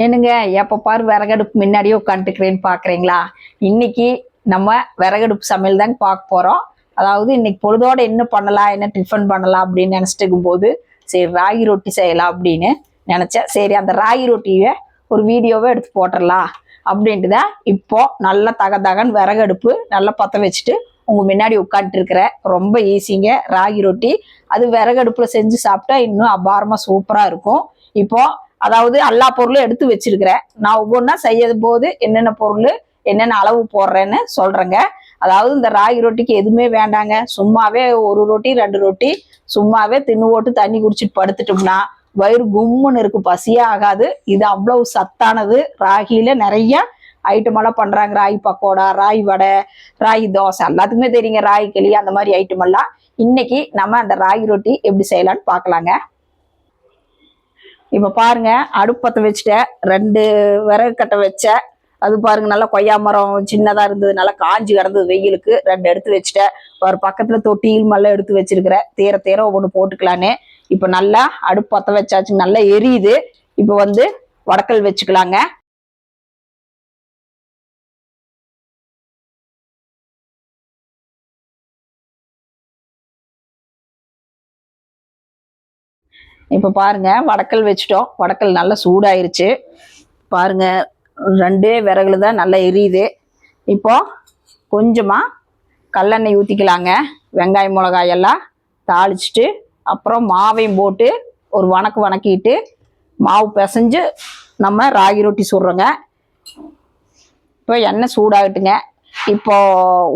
என்னங்க எப்ப பாரு விறகடுப்பு முன்னாடியே உட்காந்துக்கிறேன்னு பாக்குறீங்களா? இன்னைக்கு நம்ம விறகடுப்பு சமையல் தாங்க பார்க்க போறோம். அதாவது இன்னைக்கு பொழுதோட என்ன பண்ணலாம், என்ன டிஃபன் பண்ணலாம் அப்படின்னு நினைச்சிட்டு இருக்கும்போது சரி ராகி ரொட்டி செய்யலாம் அப்படின்னு நினைச்சேன். சரி அந்த ராகி ரொட்டியை ஒரு வீடியோவை எடுத்து போட்டுடலாம் அப்படின்ட்டு தான் இப்போ நல்லா தகன்னு விறகடுப்பு நல்லா பற்ற வச்சுட்டு உங்க முன்னாடி உட்காந்துட்டு இருக்கிறேன். ரொம்ப ஈஸிங்க ராகி ரொட்டி. அது விறகடுப்புல செஞ்சு சாப்பிட்டா இன்னும் அபாரமா சூப்பரா இருக்கும். இப்போ அதாவது எல்லா பொருளும் எடுத்து வச்சிருக்கிறேன். நான் ஒவ்வொன்றா செய்யும் போது என்னென்ன பொருள் என்னென்ன அளவு போடுறேன்னு சொல்றேங்க. அதாவது இந்த ராகி ரொட்டிக்கு எதுவுமே வேண்டாங்க. சும்மாவே ஒரு ரொட்டி 2 ரொட்டி சும்மாவே தின்னு போட்டு தண்ணி குடிச்சிட்டு படுத்துட்டோம்னா வயிறு கும்முன்னு இருக்கு, பசியே ஆகாது. இது அவ்வளவு சத்தானது. ராகியில நிறைய ஐட்டம் எல்லாம் பண்றாங்க. ராகி பக்கோடா, ராகி வடை, ராகி தோசை எல்லாத்துக்குமே தெரியுங்க. ராகி களி அந்த மாதிரி ஐட்டம் எல்லாம். இன்னைக்கு நம்ம அந்த ராகி ரொட்டி எப்படி செய்யலாம்னு பார்க்கலாங்க. இப்ப பாருங்க, அடுப்பத்தை வச்சுட்டேன். 2 விறகு கட்டை வச்சேன். அது பாருங்க நல்லா கொய்யா மரம் சின்னதா இருந்தது, நல்லா காஞ்சி கிடந்தது வெயிலுக்கு. 2 எடுத்து வச்சுட்டேன். ஒரு பக்கத்துல தொட்டியில் மல்ல எடுத்து வச்சிருக்கிறேன். தேர தேர ஒவ்வொன்று போட்டுக்கலான்னு. இப்ப நல்லா அடுப்பு பத்த வச்சாச்சு, நல்லா எரியுது. இப்ப வந்து வடக்கல் வச்சுக்கலாங்க. இப்ப பாருங்க வடக்கல் வச்சுட்டோம். வடக்கல் நல்லா சூடாயிருச்சு. பாருங்க 2 விறகுல தான் நல்லா எரியுது. இப்போ கொஞ்சமா கல்லெண்ணெய் ஊற்றிக்கலாங்க. வெங்காயம் மிளகாய் எல்லாம் தாளிச்சிட்டு அப்புறம் மாவையும் போட்டு ஒரு வணக்கிட்டு மாவு பிசைஞ்சு நம்ம ராகி ரொட்டி சுடுறோங்க. இப்போ எண்ணெய் சூடாகட்டுங்க. இப்போ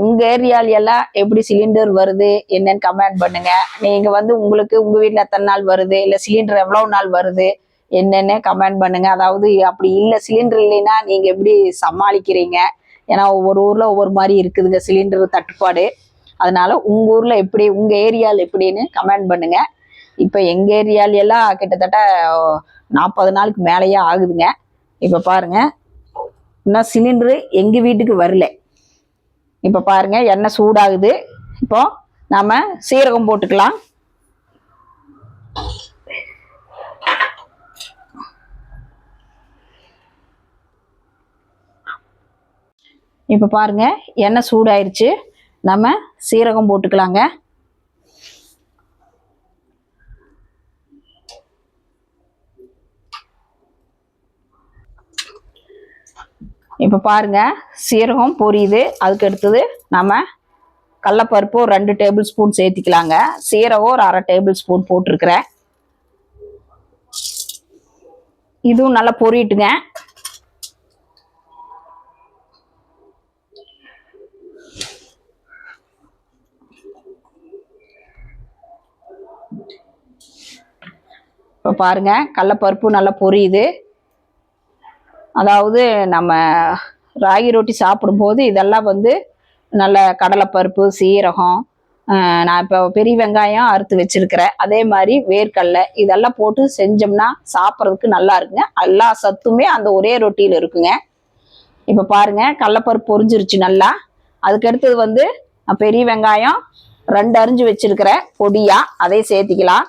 உங்க ஏரியால எல்லாம் எப்படி சிலிண்டர் வருது என்னன்னு கமெண்ட் பண்ணுங்க. நீங்க வந்து உங்களுக்கு உங்க வீட்டுல எத்தனை நாள் வருது, இல்ல சிலிண்டர் எவ்வளவு நாள் வருது என்னன்னு கமெண்ட் பண்ணுங்க. அதாவது அப்படி இல்லை சிலிண்டர் இல்லைன்னா நீங்க எப்படி சமாளிக்கிறீங்க? ஏன்னா ஒவ்வொரு ஊர்ல ஒவ்வொரு மாதிரி இருக்குதுங்க சிலிண்டர் தட்டுப்பாடு. அதனால உங்க ஊர்ல எப்படி, உங்க ஏரியால எப்படின்னு கமெண்ட் பண்ணுங்க. இப்ப எங்க ஏரியால எல்லாம் கிட்டத்தட்ட 40 நாளுக்கு மேலேயே ஆகுதுங்க. இப்ப பாருங்க இன்னும் சிலிண்டரு எங்க வீட்டுக்கு வரல. இப்ப பாருங்க எண்ணெய் சூடாகுது. இப்போ நாம சீரகம் போட்டுக்கலாம். இப்ப பாருங்க எண்ணெய் சூடாயிருச்சு. நம்ம சீரகம் போட்டுக்கலாங்க. இப்ப பாருங்க சீரகம் பொரியுது. அதுக்கு அடுத்தது நம்ம கடலப்பருப்பு ஒரு 2 டேபிள் ஸ்பூன் சேர்த்திக்கலாங்க. சீரகம் ஒரு 1/2 டேபிள் ஸ்பூன் போட்டிருக்கிறேன். இதுவும் நல்லா பொரிட்டுங்க. இப்போ பாருங்க கடலப்பருப்பு நல்லா பொரியுது. அதாவது நம்ம ராகி ரொட்டி சாப்பிடும்போது இதெல்லாம் வந்து நல்ல கடலைப்பருப்பு, சீரகம், நான் இப்போ பெரிய வெங்காயம் அறுத்து வச்சிருக்கிறேன். அதே மாதிரி வேர்க்கடலை இதெல்லாம் போட்டு செஞ்சோம்னா சாப்பிட்றதுக்கு நல்லா இருக்குங்க. எல்லா சத்துமே அந்த ஒரே ரொட்டியில் இருக்குங்க. இப்போ பாருங்க கடலைப்பருப்பு பொரிஞ்சிருச்சு நல்லா. அதுக்கு அடுத்தது வந்து நான் பெரிய வெங்காயம் 2 அரிஞ்சு வச்சிருக்கிறேன் பொடியா, அதை சேர்த்திக்கலாம்.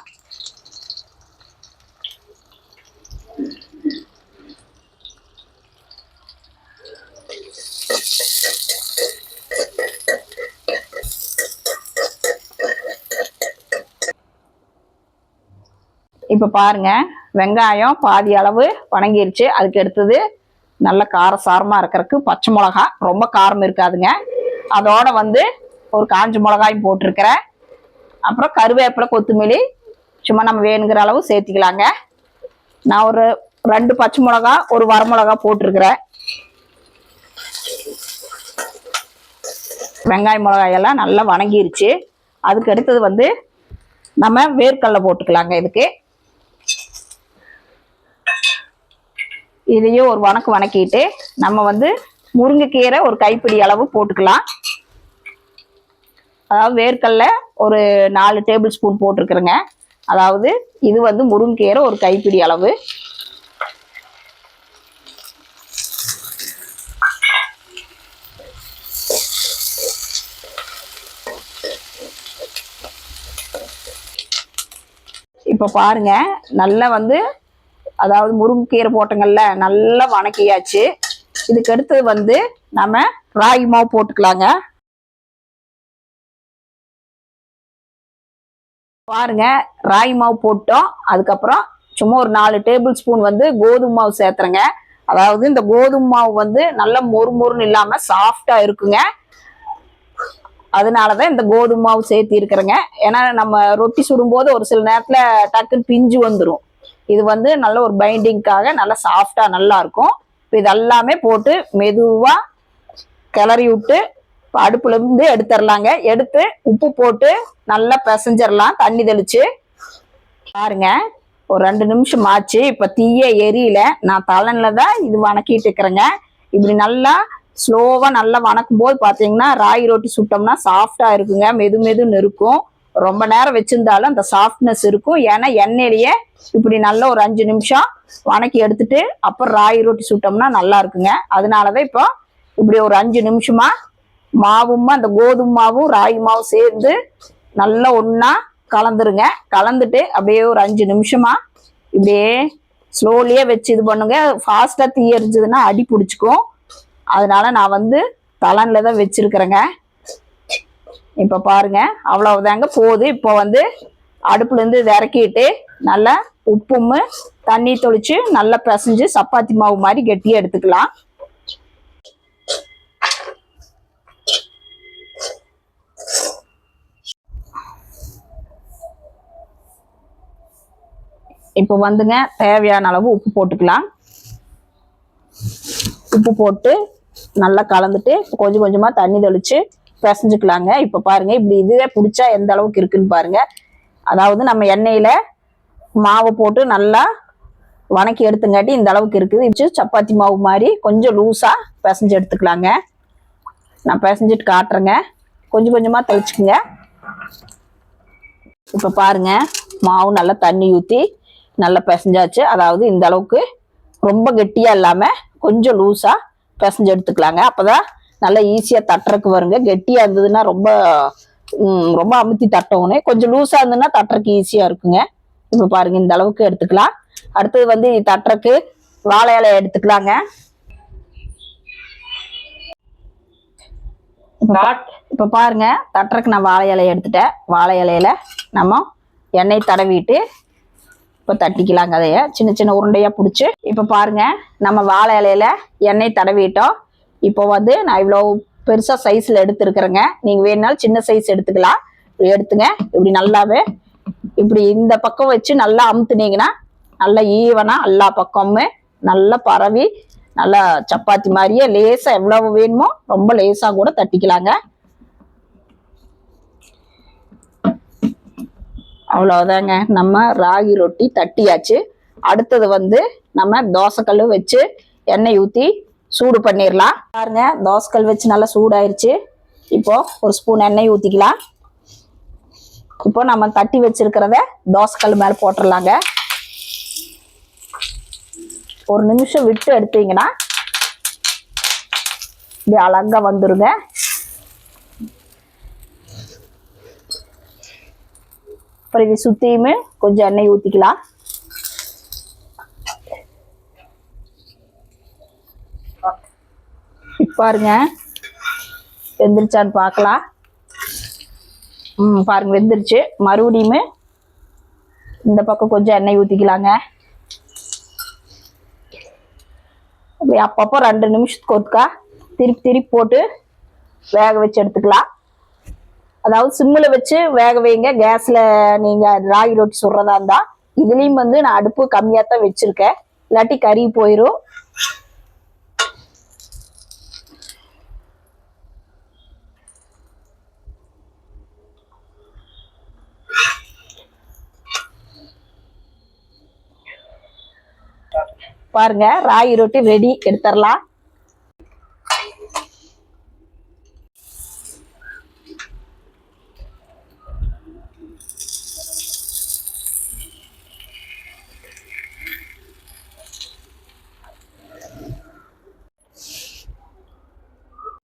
இப்ப பாருங்க வெங்காயம் பாதி அளவு வணங்கிருச்சு. அதுக்கு எடுத்தது நல்ல காரசாரமா இருக்கிறதுக்கு பச்சை மிளகா, ரொம்ப காரம் இருக்காதுங்க. அதோட வந்து ஒரு காஞ்ச மிளகாயும் போட்டிருக்கிறேன். அப்புறம் கருவேப்பிலை, கொத்தமல்லி சும்மா நம்ம வேணுங்கிற அளவு சேர்த்திக்கலாங்க. நான் ஒரு 2 பச்சை மிளகா, ஒரு வரமிளகா போட்டிருக்கிறேன். வெங்காய மிளகாயெல்லாம் நல்லா வணங்கிருச்சு. அதுக்கு அடுத்தது வந்து நம்ம வேர்க்கடலை போட்டுக்கலாங்க. இதுக்கு இதையும் ஒரு வணக்கிட்டு நம்ம வந்து முருங்கைக்கீரை ஒரு கைப்பிடி அளவு போட்டுக்கலாம். அதாவது வேர்க்கடலை ஒரு 4 டேபிள் ஸ்பூன் போட்டிருக்கிறேங்க. அதாவது இது வந்து முருங்கைக்கீரை ஒரு கைப்பிடி அளவு. இப்போ பாருங்க நல்லா வந்து அதாவது முருங்கைக்கீரை போட்டங்கள்ல நல்லா வணக்கியாச்சு. இதுக்கு அடுத்தது வந்து நம்ம ராகி மாவு போட்டுக்கலாங்க. பாருங்க, ராகி மாவு போட்டோம். அதுக்கப்புறம் சும்மா ஒரு 4 டேபிள் ஸ்பூன் வந்து கோதுமை மாவு சேர்த்துறேங்க. அதாவது இந்த கோதுமை மாவு வந்து நல்லா மொறுமொறுன்னு இல்லாம சாஃப்டா இருக்குங்க. அதனாலதான் இந்த கோதுமை மாவு சேர்த்து இருக்கிறேங்க. ஏன்னா நம்ம ரொட்டி சுடும்போது ஒரு சில நேரத்துல டக்குன்னு பிஞ்சு வந்துடும். இது வந்து நல்ல ஒரு பைண்டிங்காக நல்லா சாஃப்டா நல்லா இருக்கும். இது எல்லாமே போட்டு மெதுவா கிளறி விட்டு அடுப்புல இருந்து எடுத்துடலாங்க. எடுத்து உப்பு போட்டு நல்லா பிசைஞ்சிடலாம் தண்ணி தெளிச்சு. பாருங்க, ஒரு 2 நிமிஷம் ஆச்சு. இப்ப தீய எரியல. நான் தலன்ல தான் இது வணக்கிட்டு இருக்கிறேங்க. இப்படி நல்லா ஸ்லோவா நல்லா வணக்கும் போது பாத்தீங்கன்னா ராகி ரொட்டி சுட்டோம்னா சாஃப்டா இருக்குங்க. மெது மெதுன்னு இருக்கும். ரொம்ப நேரம் வச்சிருந்தாலும் அந்த சாஃப்ட்னஸ் இருக்கும். ஏன்னா எண்ணெயிலேயே இப்படி நல்லா ஒரு 5 நிமிஷம் வணக்கி எடுத்துட்டு அப்புறம் ராகி ரொட்டி சுட்டோம்னா நல்லா இருக்குங்க. அதனாலதான் இப்போ இப்படி ஒரு 5 நிமிஷமா மாவும் அந்த கோதுமை மாவும் ராகி மாவும் சேர்ந்து நல்லா ஒன்னா கலந்துருங்க. கலந்துட்டு அப்படியே ஒரு 5 நிமிஷமா இப்படியே ஸ்லோலியே வச்சு இது பண்ணுங்க. ஃபாஸ்டா தீ எரிஞ்சதுன்னா அடி பிடிச்சிக்கும். அதனால நான் வந்து தலன்ல தான் வச்சிருக்கிறேங்க. இப்ப பாருங்க, அவ்வளவுதாங்க போகுது. இப்போ வந்து அடுப்புல இருந்து இதை இறக்கிட்டு நல்லா உப்பும் தண்ணி தொளிச்சு நல்லா பிசைஞ்சு சப்பாத்தி மாவு மாதிரி கெட்டியா எடுத்துக்கலாம். இப்போ வந்துங்க தேவையான அளவு உப்பு போட்டுக்கலாம். உப்பு போட்டு நல்லா கலந்துட்டு கொஞ்சம் கொஞ்சமா தண்ணி தெளிச்சு பிசைஞ்சுக்கலாங்க. இப்ப பாருங்க, இப்படி இதுவே பிடிச்சா எந்த அளவுக்கு இருக்குன்னு பாருங்க. அதாவது நம்ம எண்ணெயில மாவை போட்டு நல்லா வணக்கி எடுத்துங்காட்டி இந்த அளவுக்கு இருக்குது. இப்போ சப்பாத்தி மாவு மாதிரி கொஞ்சம் லூஸா பிசைஞ்சு எடுத்துக்கலாங்க. நான் பிசைஞ்சிட்டு காட்டுறேங்க. கொஞ்சம் கொஞ்சமா தெளிச்சுக்குங்க. இப்ப பாருங்க, மாவு நல்லா தண்ணி ஊத்தி நல்லா பிசைஞ்சாச்சு. அதாவது இந்த அளவுக்கு ரொம்ப கெட்டியா இல்லாம கொஞ்சம் லூஸா பிசைஞ்சு எடுத்துக்கலாங்க. அப்பதான் நல்லா ஈஸியா தட்டுறதுக்கு வருங்க. கெட்டியா இருந்ததுன்னா ரொம்ப ரொம்ப அமுத்தி தட்டவுனே, கொஞ்சம் லூஸா இருந்ததுன்னா தட்டுறதுக்கு ஈஸியா இருக்குங்க. இப்ப பாருங்க, இந்த அளவுக்கு எடுத்துக்கலாம். அடுத்தது வந்து தட்டுறதுக்கு வாழை இலை எடுத்துக்கலாங்க. இப்ப பாருங்க, தட்டுறதுக்கு நான் வாழை இலையை எடுத்துட்டேன். வாழை இலையில நம்ம எண்ணெய் தடவிட்டு இப்போ தட்டிக்கலாங்க. அதைய சின்ன சின்ன உருண்டையா பிடிச்சி. இப்ப பாருங்க, நம்ம வாழை இலையில எண்ணெய் தடவிட்டோம். இப்போ வந்து நான் இவ்வளோ பெருசா சைஸ்ல எடுத்துருக்கிறேங்க. நீங்க வேணுனாலும் சின்ன சைஸ் எடுத்துக்கலாம். எடுத்துங்க. இப்படி நல்லாவே இப்படி இந்த பக்கம் வச்சு நல்லா அமுத்துனீங்கன்னா நல்லா ஈவனா எல்லா பக்கமுமே நல்லா பரவி நல்லா சப்பாத்தி மாதிரியே லேசா எவ்வளவு வேணுமோ ரொம்ப லேசா கூட தட்டிக்கலாங்க. அவ்வளவுதாங்க, நம்ம ராகி ரொட்டி தட்டியாச்சு. அடுத்தது வந்து நம்ம தோசைக்கல் வச்சு எண்ணெய் ஊத்தி சூடு பண்ணிடலாம். பாருங்க, தோசைக்கல் வச்சு நல்லா சூடாயிருச்சு. இப்போ ஒரு ஸ்பூன் எண்ணெய் ஊத்திக்கலாம். இப்போ நம்ம தட்டி வச்சிருக்கிறத தோசைக்கல் மேல போட்டுடலாங்க. ஒரு நிமிஷம் விட்டு எடுத்தீங்கன்னா இப்படி அழகா வந்துருங்க. அப்புறம் இது சுத்தியுமே கொஞ்சம் எண்ணெய் ஊத்திக்கலாம். பாருங்க, வெந்துருச்சான்னு பார்க்கலாம். பாருங்க, வெந்துருச்சு. மறுபடியுமே இந்த பக்கம் கொஞ்சம் எண்ணெய் ஊத்திக்கலாங்க. அப்படி அப்பப்போ 2 நிமிஷத்துக்கு ஒருக்கா திருப்பி திருப்பி போட்டு வேக வச்சு எடுத்துக்கலாம். அதாவது சிம்மில் வச்சு வேக வைங்க. கேஸ்ல நீங்க ராகி ரொட்டி சுடுறதா இருந்தா. இதுலயும் வந்து நான் அடுப்பு கம்மியா தான் வச்சிருக்கேன், இல்லாட்டி கறி போயிரும். பாருங்க, ராகி ரொட்டி ரெடி. எடுத்துடலாம்.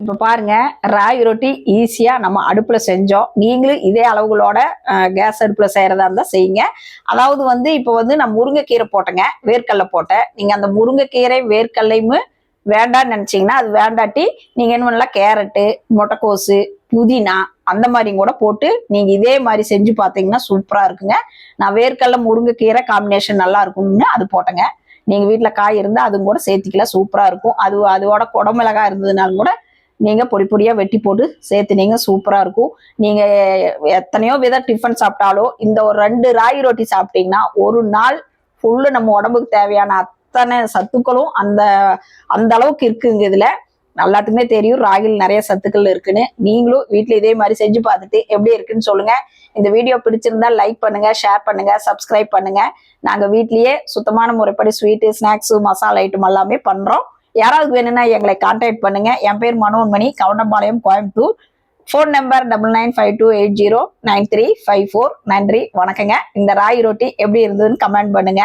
இப்போ பாருங்க, ராகி ரொட்டி ஈஸியா நம்ம அடுப்புல செஞ்சோம். நீங்களும் இதே அளவுகளோட கேஸ் அடுப்புல செய்யறதா இருந்தா செய்யுங்க. அதாவது வந்து இப்போ வந்து நான் முருங்கைக்கீரை போட்டேங்க, வேர்க்கடலை போட்டேன். நீங்க அந்த முருங்கைக்கீரை வேர்க்கடலையும் வேண்டான்னு நினைச்சீங்கன்னா அது வேண்டாட்டி நீங்க என்ன பண்ணலாம், கேரட்டு, முட்டைக்கோசு, புதினா அந்த மாதிரி கூட போட்டு நீங்க இதே மாதிரி செஞ்சு பார்த்தீங்கன்னா சூப்பரா இருக்குங்க. நான் வேர்க்கடலை முருங்கைக்கீரை காம்பினேஷன் நல்லா இருக்கும்னு அது போட்டேங்க. நீங்க வீட்டுல காய் இருந்தா அதுவும் கூட சேர்த்துக்கலாம், சூப்பரா இருக்கும். அதோட குடமிளகாய் இருந்ததுனாலும் கூட நீங்க பொடி பொடியா வெட்டி போட்டு சேர்த்துனீங்க, சூப்பரா இருக்கும். நீங்க எத்தனையோ வித டிஃபன் சாப்பிட்டாலும் இந்த ஒரு 2 ராகி ரொட்டி சாப்பிட்டீங்கன்னா ஒரு நாள் ஃபுல்லு நம்ம உடம்புக்கு தேவையான அத்தனை சத்துக்களும் அந்த அந்த அளவுக்கு இருக்குங்க. இதுல எல்லாத்துக்குமே தெரியும் ராகில் நிறைய சத்துக்கள் இருக்குன்னு. நீங்களும் வீட்டுல இதே மாதிரி செஞ்சு பார்த்துட்டு எப்படி இருக்குன்னு சொல்லுங்க. இந்த வீடியோ பிடிச்சிருந்தா லைக் பண்ணுங்க, ஷேர் பண்ணுங்க, சப்ஸ்கிரைப் பண்ணுங்க. நாங்க வீட்லயே சுத்தமான முறைப்படி ஸ்வீட்டு, ஸ்நாக்ஸ், மசாலா ஐட்டம் எல்லாமே பண்றோம். யாராவது வேணும்னா எங்களை கான்டாக்ட் பண்ணுங்க. என் பேர் மனோன்மணி, கவுண்டம்பாளையம், கோயம்புத்தூர். Phone number 9952809354. நன்றி, வணக்கங்க. இந்த ராகி ரொட்டி எப்படி இருந்ததுன்னு கமெண்ட் பண்ணுங்க.